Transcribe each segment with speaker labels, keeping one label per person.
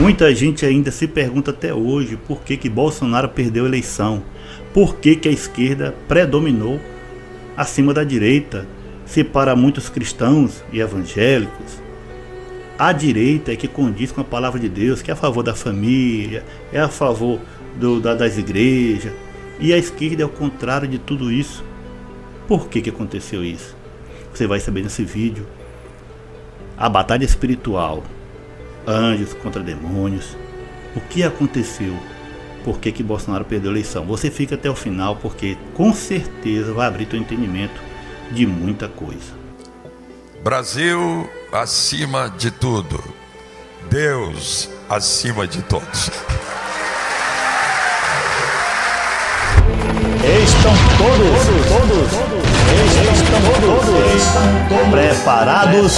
Speaker 1: Muita gente ainda se pergunta até hoje por que Bolsonaro perdeu a eleição, por que a esquerda predominou acima da direita, se para muitos cristãos e evangélicos a direita é que condiz com a palavra de Deus, que é a favor da família, é a favor das igrejas, e a esquerda é o contrário de tudo isso. Por que aconteceu isso? Você vai saber nesse vídeo. A batalha espiritual, anjos contra demônios, o que aconteceu? Por que Bolsonaro perdeu a eleição? Você fica até o final, porque com certeza vai abrir teu entendimento de muita coisa.
Speaker 2: Brasil acima de tudo, Deus acima de todos.
Speaker 1: Estão todos preparados.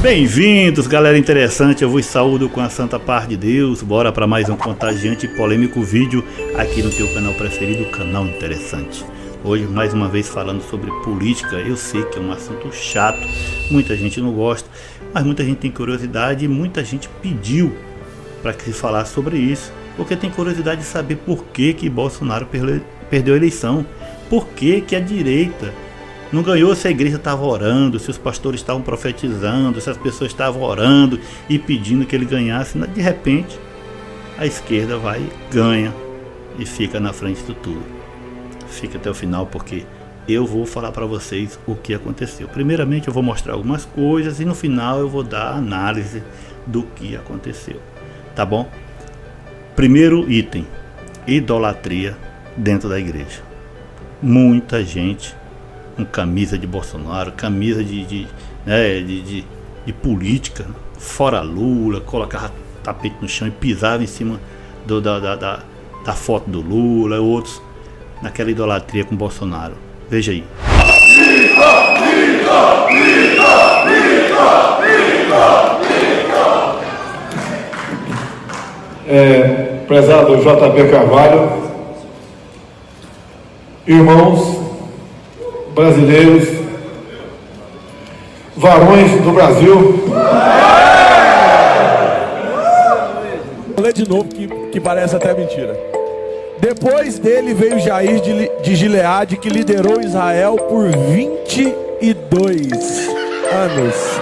Speaker 1: Bem-vindos, galera interessante, eu vos saúdo com a santa paz de Deus. Bora para mais um contagiante e polêmico vídeo aqui no teu canal preferido, Canal Interessante. Hoje, mais uma vez, falando sobre política. Eu sei que é um assunto chato, muita gente não gosta, mas muita gente tem curiosidade e muita gente pediu para que se falasse sobre isso, porque tem curiosidade de saber por que Bolsonaro perdeu a eleição, por que a direita não ganhou, se a igreja estava orando, se os pastores estavam profetizando, se as pessoas estavam orando e pedindo que ele ganhasse. De repente, a esquerda vai, ganha e fica na frente de tudo. Fica até o final, porque eu vou falar para vocês o que aconteceu. Primeiramente eu vou mostrar algumas coisas e no final eu vou dar a análise do que aconteceu, tá bom? Primeiro item: idolatria dentro da igreja. Muita gente com camisa de Bolsonaro, camisa de política, fora Lula, colocava tapete no chão e pisava em cima da foto do Lula, outros naquela idolatria com Bolsonaro. Veja aí.
Speaker 3: Prezado JB Carvalho, irmãos brasileiros, varões do Brasil.
Speaker 4: Vou ler de novo que parece até mentira. Depois dele veio Jair de Gileade, que liderou Israel por 22 anos.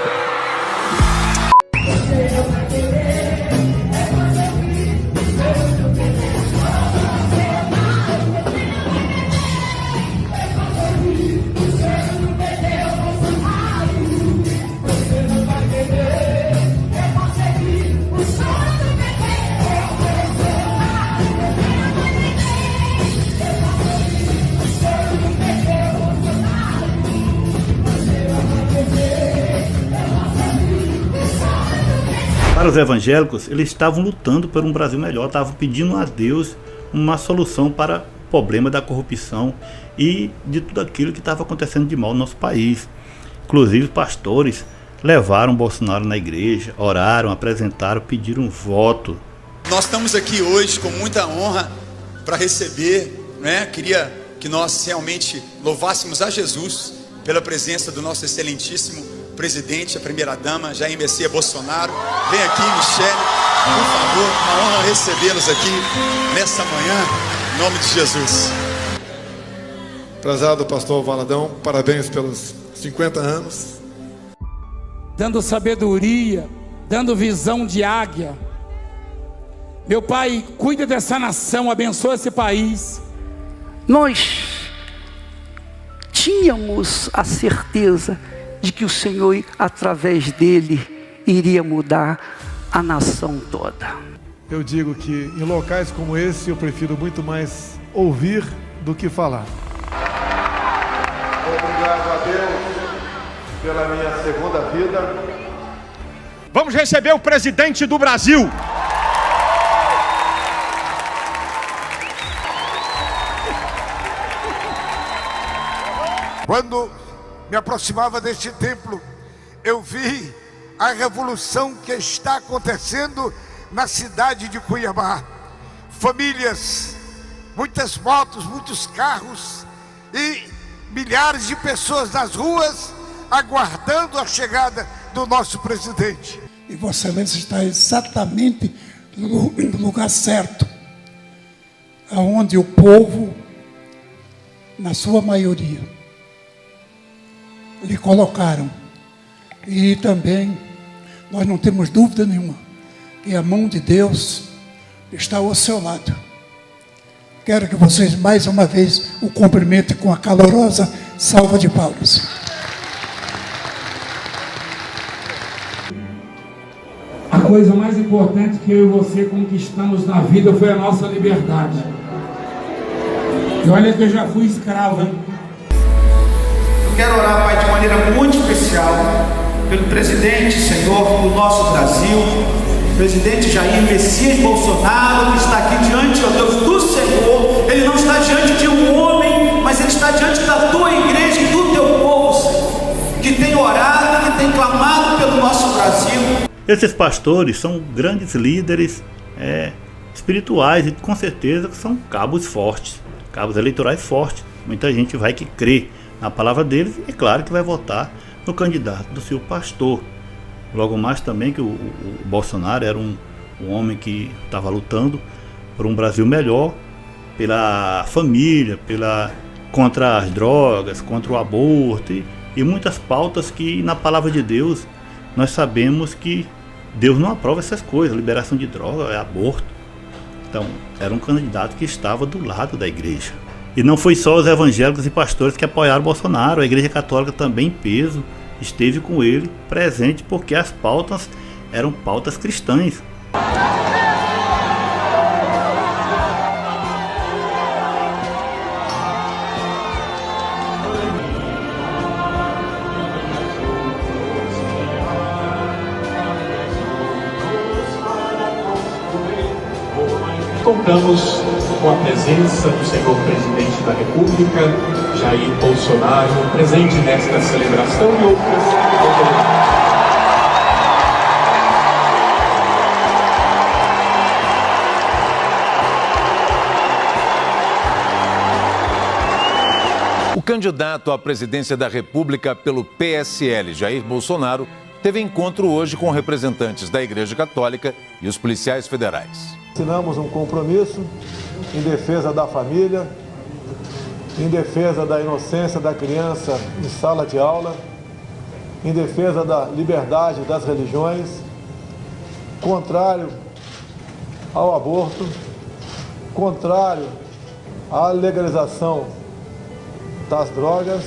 Speaker 1: Para os evangélicos, eles estavam lutando por um Brasil melhor, estavam pedindo a Deus uma solução para o problema da corrupção e de tudo aquilo que estava acontecendo de mal no nosso país. Inclusive, pastores levaram Bolsonaro na igreja, oraram, apresentaram, pediram voto.
Speaker 5: Nós estamos aqui hoje com muita honra para receber, Queria que nós realmente louvássemos a Jesus pela presença do nosso excelentíssimo presidente, a primeira-dama, Jair Messias Bolsonaro. Vem aqui, Michele, por favor, uma honra recebê-los aqui nessa manhã, em nome de Jesus.
Speaker 3: Prezado pastor Valadão, parabéns pelos 50 anos.
Speaker 6: Dando sabedoria, dando visão de águia. Meu Pai, cuida dessa nação, abençoa esse país.
Speaker 7: Nós tínhamos a certeza de que o Senhor, através dele, iria mudar a nação toda.
Speaker 3: Eu digo que em locais como esse eu prefiro muito mais ouvir do que falar. Obrigado a Deus pela minha segunda vida.
Speaker 8: Vamos receber o presidente do Brasil.
Speaker 9: Quando me aproximava deste templo, eu vi a revolução que está acontecendo na cidade de Cuiabá. Famílias, muitas motos, muitos carros e milhares de pessoas nas ruas aguardando a chegada do nosso presidente.
Speaker 10: E Vossa Excelência está exatamente no lugar certo, aonde o povo, na sua maioria, lhe colocaram. E também nós não temos dúvida nenhuma que a mão de Deus está ao seu lado. Quero que vocês mais uma vez o cumprimentem com a calorosa salva de palmas.
Speaker 6: A coisa mais importante que eu e você conquistamos na vida foi a nossa liberdade. E olha que eu já fui escravo, hein?
Speaker 11: Eu quero orar, Pai, de maneira muito especial pelo presidente, Senhor, do nosso Brasil, presidente Jair Messias Bolsonaro, que está aqui diante, ó Deus, do Senhor. Ele não está diante de um homem, mas ele está diante da tua igreja e do teu povo, Senhor, que tem orado, que tem clamado pelo nosso Brasil.
Speaker 1: Esses pastores são grandes líderes espirituais e com certeza são cabos fortes, cabos eleitorais fortes. Muita gente vai que crê na palavra deles e é claro que vai votar no candidato do seu pastor. Logo mais também que o Bolsonaro era um homem que estava lutando por um Brasil melhor, pela família, contra as drogas, contra o aborto e muitas pautas que na palavra de Deus nós sabemos que Deus não aprova essas coisas, liberação de droga, aborto. Então, era um candidato que estava do lado da igreja. E não foi só os evangélicos e pastores que apoiaram Bolsonaro, a Igreja Católica também em peso esteve com ele presente, porque as pautas eram pautas cristãs.
Speaker 12: Contamos com a presença do senhor presidente da República, Jair Bolsonaro, presente nesta celebração e outras autoridades.
Speaker 13: O candidato à presidência da República pelo PSL, Jair Bolsonaro, teve encontro hoje com representantes da Igreja Católica e os policiais federais.
Speaker 3: Assinamos um compromisso em defesa da família, em defesa da inocência da criança em sala de aula, em defesa da liberdade das religiões, contrário ao aborto, contrário à legalização das drogas.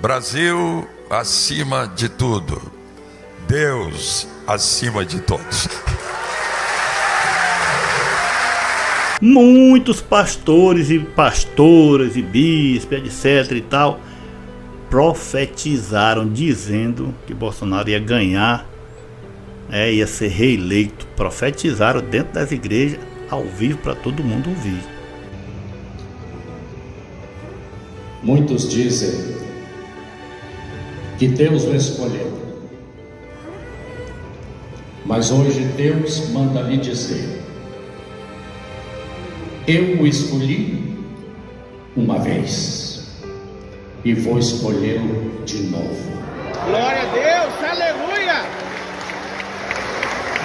Speaker 2: Brasil acima de tudo, Deus acima de todos.
Speaker 1: Muitos pastores e pastoras e bispos, etc e tal, profetizaram dizendo que Bolsonaro ia ganhar, ia ser reeleito. Profetizaram dentro das igrejas, ao vivo, para todo mundo ouvir.
Speaker 12: Muitos dizem que Deus o escolheu, mas hoje Deus manda lhe dizer: eu o escolhi uma vez e vou escolhê-lo de novo.
Speaker 8: Glória a Deus, aleluia!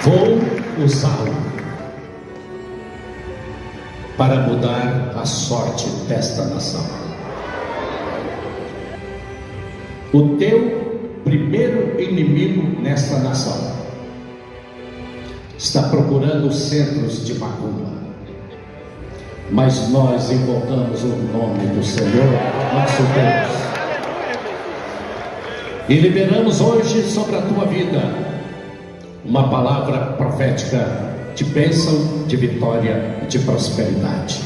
Speaker 12: Vou usá-lo para mudar a sorte desta nação. O teu primeiro inimigo nesta nação está procurando centros de macumba. Mas nós invocamos o nome do Senhor, nosso Deus, e liberamos hoje sobre a tua vida uma palavra profética de bênção, de vitória e de prosperidade.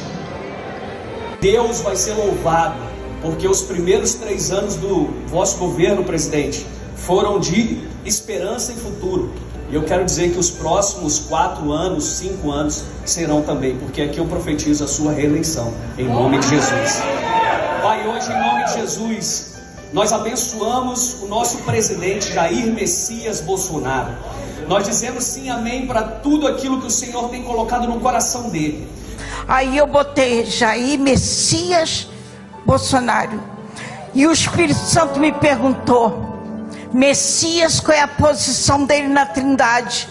Speaker 14: Deus vai ser louvado, porque os primeiros 3 anos do vosso governo, presidente, foram de esperança e futuro. E eu quero dizer que os próximos 4 anos, 5 anos serão também, porque aqui eu profetizo a sua reeleição, em nome de Jesus. Pai, hoje em nome de Jesus, nós abençoamos o nosso presidente Jair Messias Bolsonaro. Nós dizemos sim, amém, para tudo aquilo que o Senhor tem colocado no coração dele.
Speaker 15: Aí eu botei Jair Messias Bolsonaro, e o Espírito Santo me perguntou: Messias, qual é a posição dele na Trindade?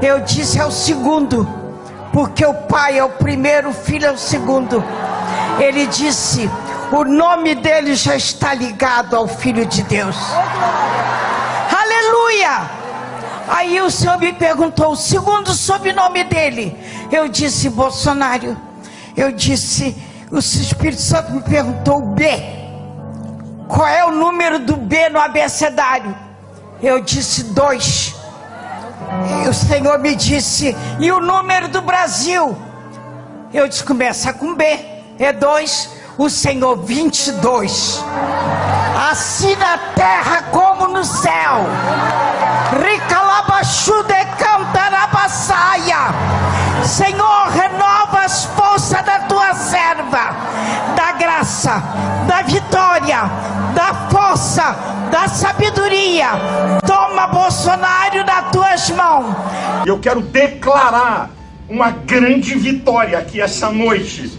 Speaker 15: Eu disse é o segundo, porque o Pai é o primeiro, o Filho é o segundo. Ele disse, o nome dele já está ligado ao Filho de Deus. Aleluia! Aí o Senhor me perguntou o segundo sobrenome dele. Eu disse Bolsonaro. Eu disse, o Espírito Santo me perguntou o B. Qual é o número do B no abecedário? Eu disse 2. E o Senhor me disse, e o número do Brasil? Eu disse, começa com B, é 2. O Senhor, 22. Assim na terra como no céu. Ricalabachude cantarabassaia. Senhor, renova as forças da tua serva, da graça, da vitória, da força, da sabedoria. Toma Bolsonaro nas tuas mãos.
Speaker 8: Eu quero declarar uma grande vitória aqui essa noite.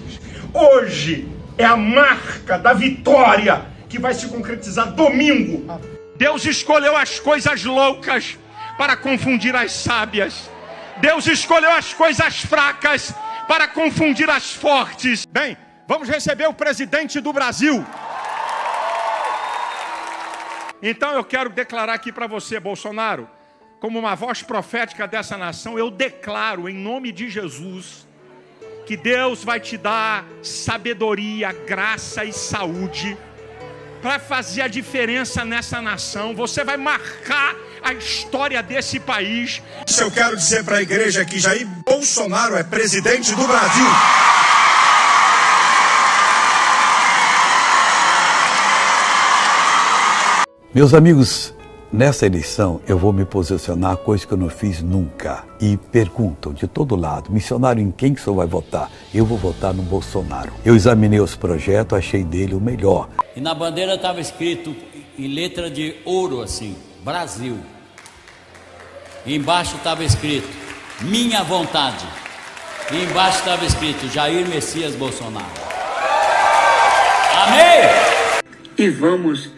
Speaker 8: Hoje é a marca da vitória que vai se concretizar domingo. Deus escolheu as coisas loucas para confundir as sábias. Deus escolheu as coisas fracas para confundir as fortes. Bem, vamos receber o presidente do Brasil. Então eu quero declarar aqui para você, Bolsonaro, como uma voz profética dessa nação, eu declaro em nome de Jesus que Deus vai te dar sabedoria, graça e saúde para fazer a diferença nessa nação. Você vai marcar a história desse país.
Speaker 5: Eu quero dizer para a igreja que Jair Bolsonaro é presidente do Brasil.
Speaker 16: Meus amigos, nessa eleição eu vou me posicionar, coisa que eu não fiz nunca. E perguntam de todo lado, missionário, em quem que o senhor vai votar? Eu vou votar no Bolsonaro. Eu examinei os projetos, achei dele o melhor.
Speaker 17: E na bandeira estava escrito em letra de ouro assim, Brasil. E embaixo estava escrito, minha vontade. E embaixo estava escrito, Jair Messias Bolsonaro. Amém?
Speaker 7: E vamos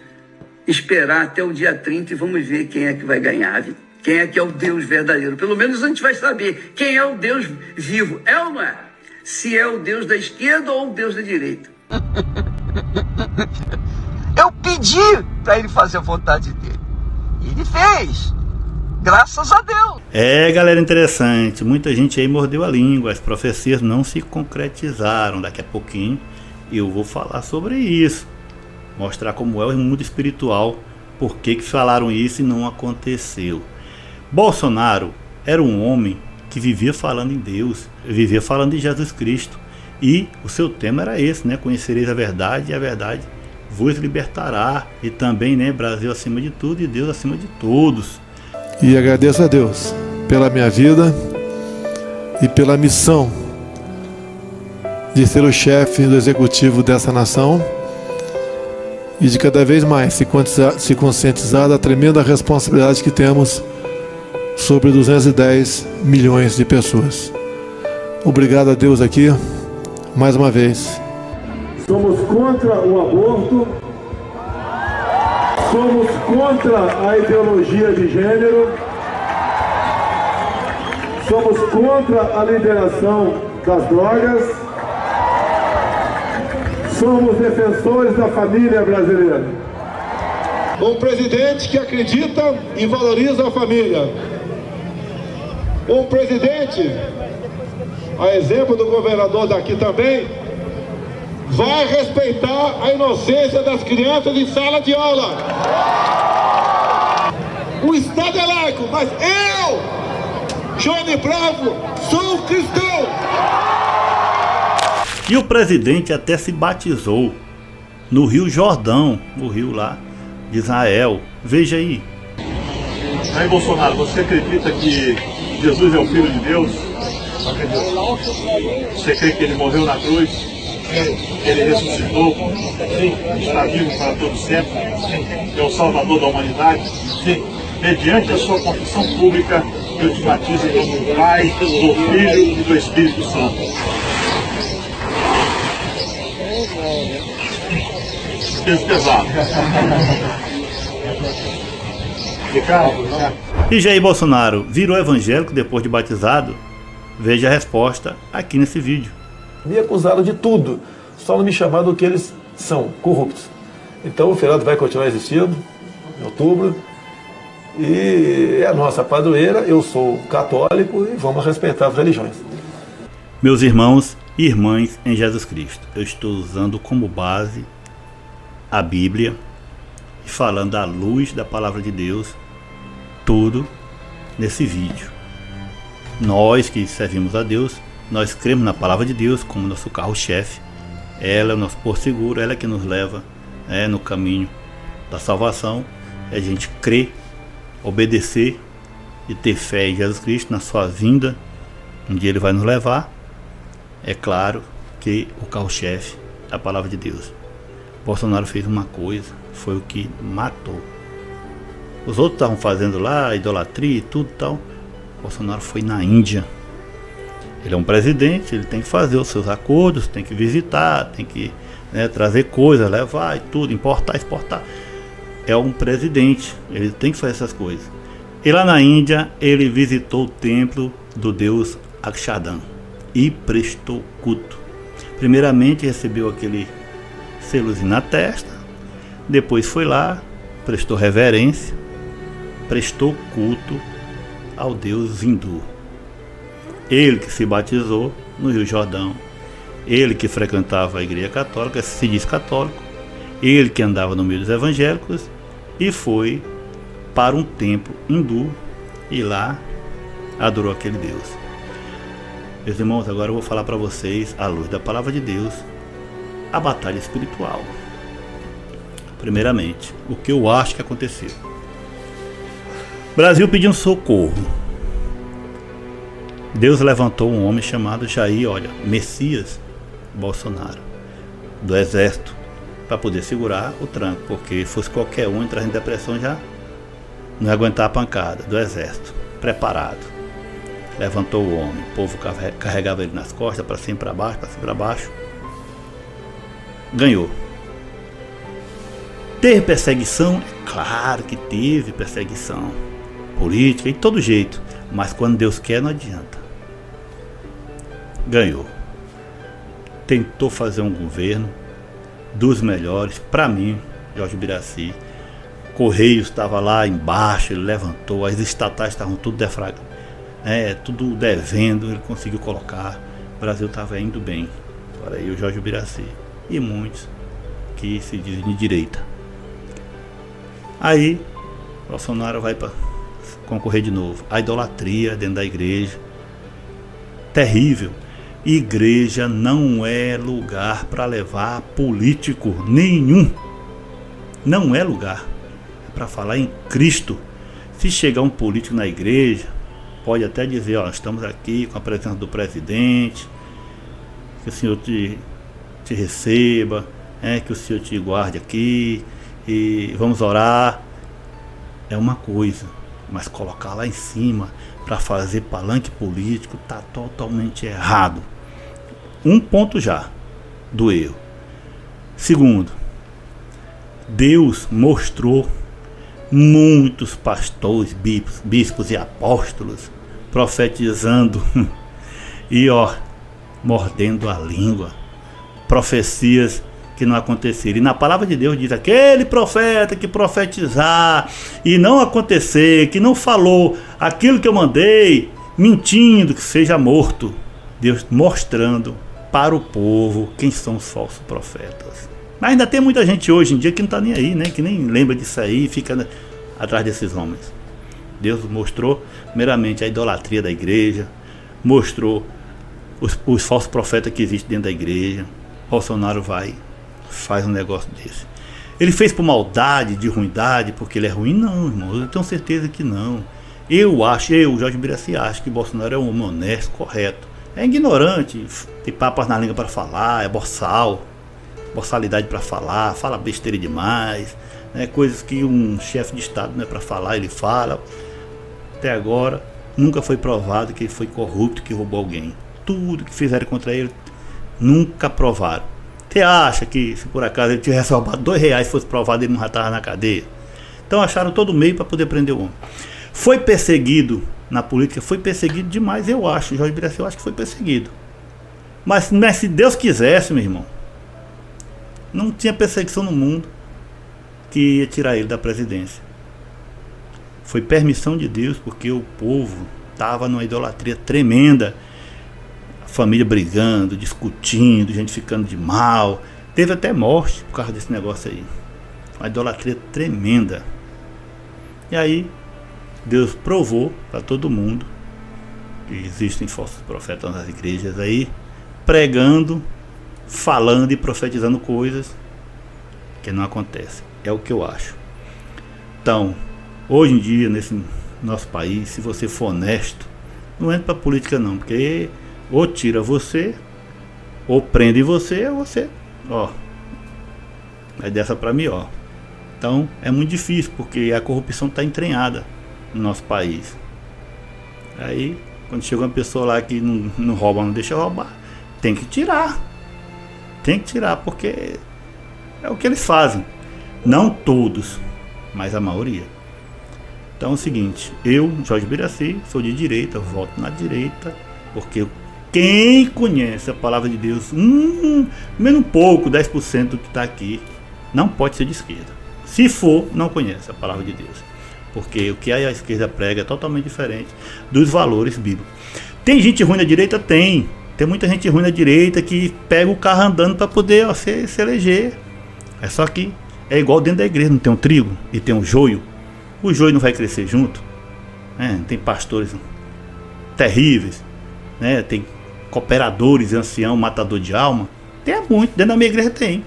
Speaker 7: esperar até o dia 30 e vamos ver quem é que vai ganhar. Quem é que é o Deus verdadeiro. Pelo menos a gente vai saber quem é o Deus vivo. É ou não é? Se é o Deus da esquerda ou o Deus da direita. Eu pedi para ele fazer a vontade dele. E ele fez. Graças a Deus.
Speaker 1: É, galera, interessante. Muita gente aí mordeu a língua. As profecias não se concretizaram. Daqui a pouquinho eu vou falar sobre isso. Mostrar como é o mundo espiritual. Por que falaram isso e não aconteceu. Bolsonaro era um homem que vivia falando em Deus. Vivia falando de Jesus Cristo. E o seu tema era esse, né? Conhecereis a verdade e a verdade vos libertará. E também, né? Brasil acima de tudo e Deus acima de todos.
Speaker 3: E agradeço a Deus pela minha vida e pela missão de ser o chefe do executivo dessa nação e de cada vez mais se conscientizar da tremenda responsabilidade que temos sobre 210 milhões de pessoas. Obrigado a Deus aqui, mais uma vez.
Speaker 18: Somos contra o aborto, somos contra a ideologia de gênero, somos contra a liberação das drogas, somos defensores da família brasileira. Um presidente que acredita e valoriza a família. Um presidente, a exemplo do governador daqui também, vai respeitar a inocência das crianças em sala de aula. O Estado é laico, mas eu, Johnny Bravo, sou cristão.
Speaker 1: E o presidente até se batizou no Rio Jordão, o rio lá de Israel. Veja aí.
Speaker 19: Aí, Bolsonaro, você acredita que Jesus é o Filho de Deus? Você crê que ele morreu na cruz? Ele ressuscitou? Sim. Está vivo para todo sempre? Sim. É o Salvador da humanidade? Sim. Mediante a sua confissão pública, eu te batizo em nome do Pai, do Filho e do Espírito Santo. Peso pesado. Ricardo,
Speaker 1: E Jair Bolsonaro virou evangélico depois de batizado? Veja a resposta aqui nesse vídeo.
Speaker 3: Me acusaram de tudo, só não me chamaram do que eles são, corruptos. Então o feriado vai continuar existindo, em outubro, e é a nossa padroeira, eu sou católico e vamos respeitar as religiões.
Speaker 1: Meus irmãos e irmãs em Jesus Cristo, eu estou usando como base a Bíblia e falando à luz da palavra de Deus tudo nesse vídeo. Nós que servimos a Deus, nós cremos na palavra de Deus como nosso carro-chefe. Ela é o nosso porto seguro, ela é que nos leva no caminho da salvação. A gente crer, obedecer e ter fé em Jesus Cristo, na sua vinda, onde Ele vai nos levar. É claro que o carro-chefe é a palavra de Deus. Bolsonaro fez uma coisa, foi o que matou. Os outros estavam fazendo lá idolatria e tudo tal. Bolsonaro foi na Índia. Ele é um presidente, ele tem que fazer os seus acordos, tem que visitar, tem que trazer coisas, levar e tudo, importar, exportar. É um presidente, ele tem que fazer essas coisas. E lá na Índia, ele visitou o templo do deus Akshardhan e prestou culto. Primeiramente recebeu aquele selozinho na testa, depois foi lá, prestou reverência, prestou culto ao deus hindu. Ele que se batizou no Rio Jordão, ele que frequentava a igreja católica, se diz católico, ele que andava no meio dos evangélicos e foi para um templo hindu e lá adorou aquele deus. Meus irmãos, agora eu vou falar para vocês, à luz da palavra de Deus, a batalha espiritual. Primeiramente, o que eu acho que aconteceu. Brasil pedindo socorro. Deus levantou um homem chamado Jair, Messias Bolsonaro, do exército, para poder segurar o tranco, porque se fosse qualquer um entrar em depressão já não ia aguentar a pancada do exército, preparado. Levantou o homem, o povo carregava ele nas costas, para cima e para baixo, para cima e para baixo. Ganhou. Teve perseguição? É claro que teve perseguição política e de todo jeito, mas quando Deus quer não adianta. Ganhou. Tentou fazer um governo dos melhores, para mim, Jorge Birassi. Correios estava lá embaixo, ele levantou, as estatais estavam tudo defragadas, tudo devendo, ele conseguiu colocar. O Brasil estava indo bem. Agora aí o Jorge Birassi e muitos que se dizem de direita. Aí Bolsonaro vai para concorrer de novo. A idolatria dentro da igreja, terrível. Igreja não é lugar para levar político nenhum. Não é lugar. É para falar em Cristo. Se chegar um político na igreja, pode até dizer, estamos aqui com a presença do presidente, que o Senhor te receba, que o Senhor te guarde aqui e vamos orar. É uma coisa, mas colocar lá em cima para fazer palanque político está totalmente errado. Um ponto já do erro. Segundo, Deus mostrou muitos pastores, bispos e apóstolos profetizando e mordendo a língua, profecias que não aconteceram. E na palavra de Deus diz: aquele profeta que profetizar e não acontecer, que não falou aquilo que eu mandei, mentindo, que seja morto. Deus mostrando para o povo quem são os falsos profetas. Mas ainda tem muita gente hoje em dia que não está nem aí, que nem lembra disso aí e fica atrás desses homens. Deus mostrou primeiramente a idolatria da igreja, mostrou os falsos profetas que existem dentro da igreja. Bolsonaro faz um negócio desse. Ele fez por maldade, de ruindade, porque ele é ruim? Não, irmão, eu tenho certeza que não. Eu, Jorge Birassi, acho que Bolsonaro é um homem honesto, correto. É ignorante, tem papas na língua para falar, é borsalidade para falar, fala besteira demais, coisas que um chefe de Estado não é para falar, ele fala. Até agora, nunca foi provado que ele foi corrupto, que roubou alguém. Tudo que fizeram contra ele, nunca provaram. Você acha que se por acaso ele tivesse roubado R$2, fosse provado, ele não já estava na cadeia? Então acharam todo meio para poder prender o homem. Foi perseguido na política, foi perseguido demais, eu acho. Jorge Birassi, eu acho que foi perseguido. Mas se Deus quisesse, meu irmão, não tinha perseguição no mundo que ia tirar ele da presidência. Foi permissão de Deus, porque o povo estava numa idolatria tremenda. A família brigando, discutindo, gente ficando de mal. Teve até morte por causa desse negócio aí. Uma idolatria tremenda. E aí, Deus provou para todo mundo que existem falsos profetas nas igrejas aí, pregando, falando e profetizando coisas que não acontecem. É o que eu acho. Então, hoje em dia, nesse nosso país, se você for honesto, não entra pra política não, porque ou tira você, ou prende você, ou você, ó, vai dessa pra mim, ó. Então, é muito difícil, porque a corrupção tá entranhada no nosso país. Aí, quando chega uma pessoa lá que não rouba, não deixa roubar, tem que tirar. Tem que tirar, porque é o que eles fazem. Não todos, mas a maioria. Então é o seguinte, eu, Jorge Birassi, sou de direita, eu voto na direita, porque quem conhece a palavra de Deus, menos um pouco, 10% do que está aqui, não pode ser de esquerda. Se for, não conhece a palavra de Deus. Porque o que a esquerda prega é totalmente diferente dos valores bíblicos. Tem gente ruim na direita? Tem. Tem muita gente ruim na direita que pega o carro andando para poder se eleger. É só que é igual dentro da igreja, não tem um trigo e tem um joio. O joio não vai crescer junto. Tem pastores terríveis, né? Tem cooperadores, ancião, matador de alma. Tem muito, dentro da minha igreja tem.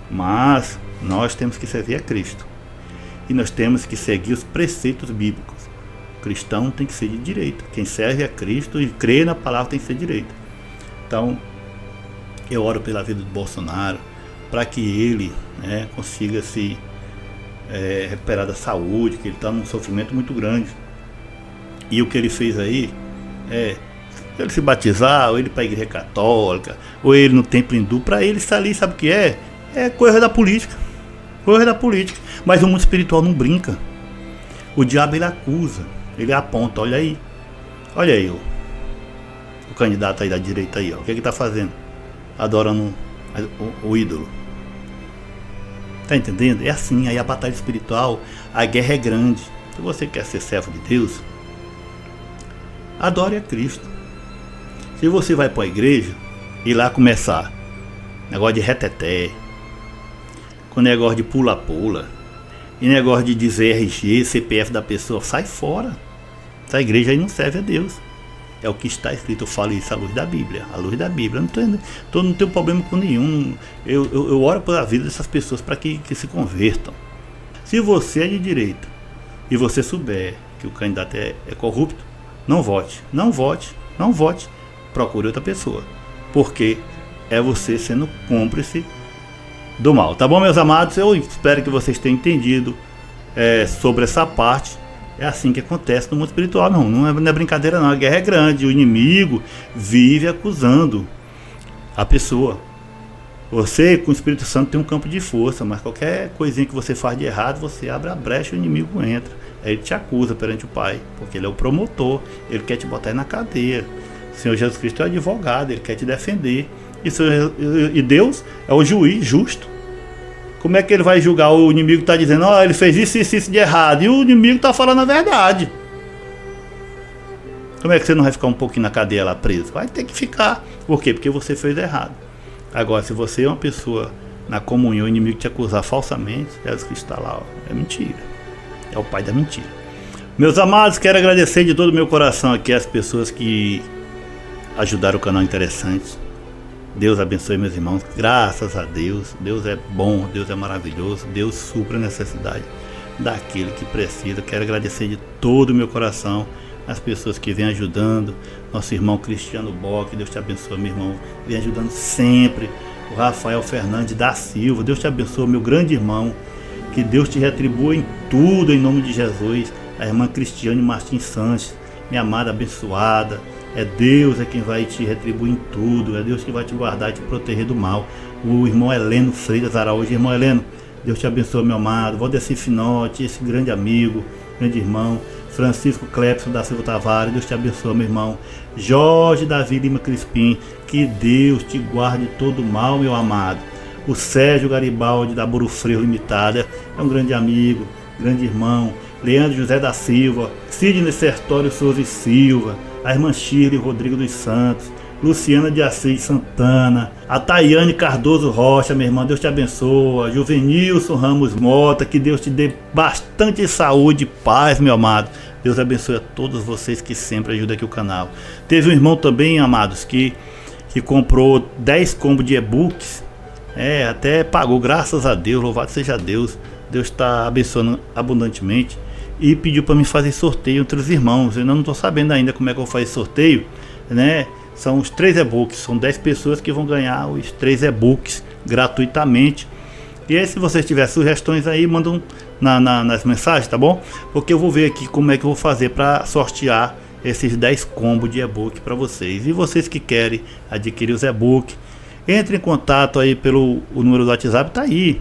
Speaker 1: Mas nós temos que servir a Cristo. E nós temos que seguir os preceitos bíblicos. O cristão tem que ser de direita. Quem serve a Cristo e crê na palavra tem que ser de direita. Então, eu oro pela vida do Bolsonaro, para que ele, né, consiga se recuperar da saúde, que ele está num sofrimento muito grande. E o que ele fez aí é ele se batizar, ou ele para a igreja católica, ou ele no templo hindu, para ele estar ali, sabe o que é? É coisa da política. Coisa da política. Mas o mundo espiritual não brinca. O diabo ele acusa, ele aponta, olha aí o candidato aí da direita aí, ó, o que ele está fazendo? Adorando o ídolo. Tá entendendo? É assim, aí a batalha espiritual, a guerra é grande. Se você quer ser servo de Deus, adore a Cristo. Se você vai para a igreja e lá começar negócio de reteté, com negócio de pula-pula, e negócio de dizer RG, CPF da pessoa, sai fora. Essa igreja aí não serve a Deus. É o que está escrito, eu falo isso à luz da Bíblia. À luz da Bíblia. Não tenho problema com nenhum. Eu oro pela vida dessas pessoas para que se convertam. Se você é de direita e você souber que o candidato é corrupto, não vote. Não vote. Não vote. Procure outra pessoa. Porque é você sendo cúmplice do mal. Tá bom, meus amados? Eu espero que vocês tenham entendido sobre essa parte. É assim que acontece no mundo espiritual, meu irmão. Não é brincadeira não, a guerra é grande. O inimigo vive acusando a pessoa. Você com o Espírito Santo tem um campo de força, mas qualquer coisinha que você faz de errado, você abre a brecha e o inimigo entra. Aí ele te acusa perante o Pai, porque ele é o promotor, ele quer te botar aí na cadeia. O Senhor Jesus Cristo é o advogado, ele quer te defender. E Deus é o juiz justo. Como é que ele vai julgar? O inimigo está dizendo, ele fez isso de errado, e o inimigo está falando a verdade. Como é que você não vai ficar um pouquinho na cadeia lá preso? Vai ter que ficar. Por quê? Porque você fez errado. Agora, se você é uma pessoa na comunhão, o inimigo te acusar falsamente, Jesus Cristo está lá, é mentira. É o pai da mentira. Meus amados, quero agradecer de todo o meu coração aqui as pessoas que ajudaram o canal Interessante. Deus abençoe meus irmãos, graças a Deus. Deus é bom, Deus é maravilhoso, Deus supra a necessidade daquele que precisa. Quero agradecer de todo o meu coração as pessoas que vêm ajudando. Nosso irmão Cristiano Bock, Deus te abençoe, meu irmão, vem ajudando sempre. O Rafael Fernandes da Silva, Deus te abençoe, meu grande irmão, que Deus te retribua em tudo, em nome de Jesus. A irmã Cristiane Martins Santos, minha amada abençoada. É Deus quem vai te retribuir em tudo. É Deus que vai te guardar e te proteger do mal. O irmão Heleno Freitas Araújo. Irmão Heleno, Deus te abençoe, meu amado. Valdeci Finotti, esse grande amigo, grande irmão. Francisco Clepson da Silva Tavares, Deus te abençoe, meu irmão. Jorge Davi Lima Crispim, que Deus te guarde todo mal, meu amado. O Sérgio Garibaldi da Burufreio Limitada, é um grande amigo, grande irmão. Leandro José da Silva, Sidney Sertório Souza e Silva, a irmã Shirley Rodrigo dos Santos, Luciana de Assis Santana, a Tayane Cardoso Rocha, minha irmã, Deus te abençoe. Juvenilson Ramos Mota, que Deus te dê bastante saúde e paz, meu amado. Deus abençoe a todos vocês que sempre ajudam aqui o canal. Teve um irmão também, amados, que comprou 10 combos de e-books, até pagou, graças a Deus, louvado seja Deus. Deus está abençoando abundantemente e pediu para mim fazer sorteio entre os irmãos. Eu não estou sabendo ainda como é que eu vou fazer sorteio, né? São os 3 e-books, são 10 pessoas que vão ganhar os 3 e-books gratuitamente. E aí, se vocês tiverem sugestões aí, mandam nas mensagens, tá bom? Porque eu vou ver aqui como é que eu vou fazer para sortear esses 10 combos de e-book para vocês. E vocês que querem adquirir os e-books, entre em contato aí pelo número do WhatsApp, tá aí.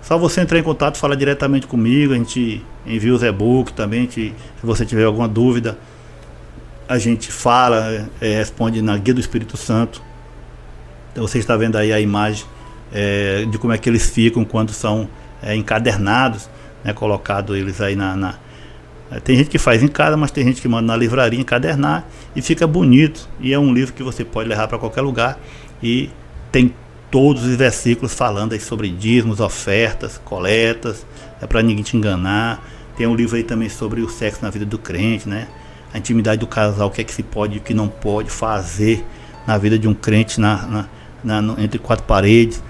Speaker 1: Só você entrar em contato, falar diretamente comigo, a gente envia os e-books também. Se você tiver alguma dúvida, a gente fala, responde na Guia do Espírito Santo. Então você está vendo aí a imagem de como é que eles ficam quando são encadernados, né, colocado eles aí tem gente que faz em casa, mas tem gente que manda na livraria encadernar e fica bonito. E é um livro que você pode levar para qualquer lugar e tem todos os versículos falando aí sobre dízimos, ofertas, coletas, para ninguém te enganar. Tem um livro aí também sobre o sexo na vida do crente, né? A intimidade do casal, o que é que se pode e o que não pode fazer na vida de um crente entre 4 paredes.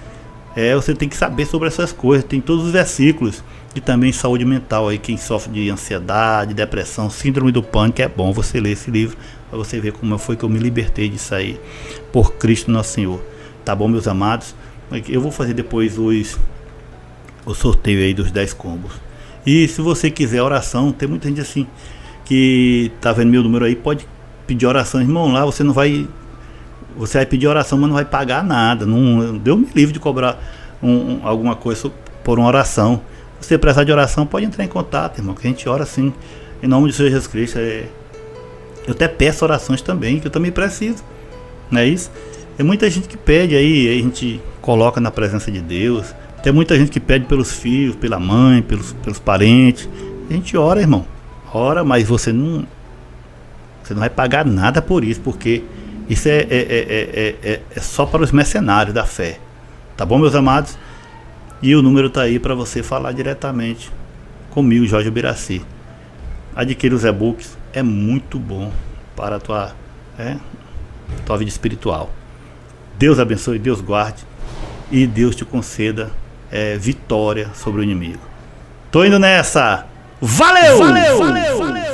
Speaker 1: Você tem que saber sobre essas coisas. Tem todos os versículos. E também saúde mental aí, quem sofre de ansiedade, depressão, síndrome do pânico, é bom você ler esse livro para você ver como foi que eu me libertei disso aí, por Cristo nosso Senhor. Tá bom, meus amados? Eu vou fazer depois o sorteio aí dos 10 combos. E se você quiser oração, tem muita gente assim que tá vendo meu número aí, pode pedir oração, irmão. Lá você vai pedir oração, mas não vai pagar nada. Não deu me livre de cobrar alguma coisa por uma oração. Se você precisar de oração, pode entrar em contato, irmão, que a gente ora assim, em nome de Jesus Cristo. Eu até peço orações também, que eu também preciso, não é isso? Tem muita gente que pede aí a gente coloca na presença de Deus. Tem muita gente que pede pelos filhos, pela mãe, pelos parentes. A gente ora, irmão. Ora, mas você não vai pagar nada por isso, porque isso é só para os mercenários da fé. Tá bom, meus amados? E o número tá aí para você falar diretamente comigo, Jorge Biraci. Adquira os e-books, é muito bom para a tua vida espiritual. Deus abençoe, Deus guarde e Deus te conceda vitória sobre o inimigo. Tô indo nessa. Valeu! Valeu! Valeu! Valeu!